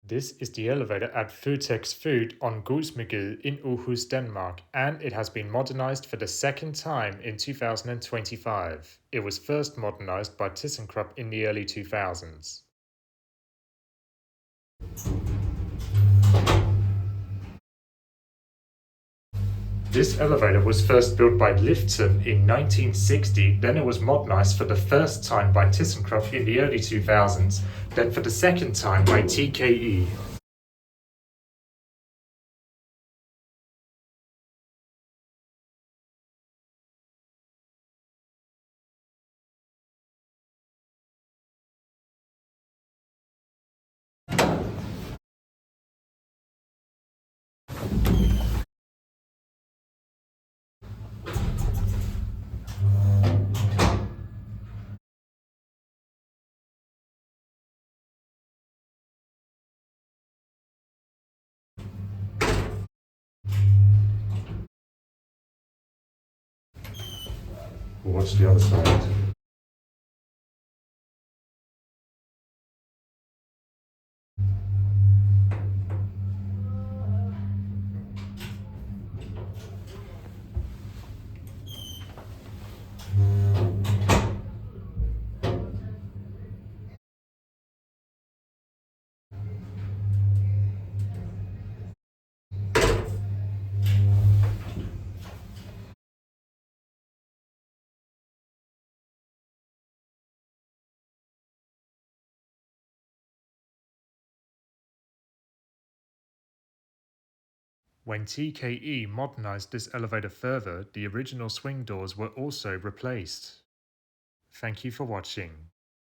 This is the elevator at Føtex Food on Guldsmedgade in Aarhus, Denmark, and it has been modernized for the second time in 2025. It was first modernized by ThyssenKrupp in the early 2000s. This elevator was first built by Lifton in 1960, then it was modernized for the first time by ThyssenKrupp in the early 2000s, then for the second time by TKE. What's the other side? When TKE modernized this elevator further, the original swing doors were also replaced. Thank you for watching.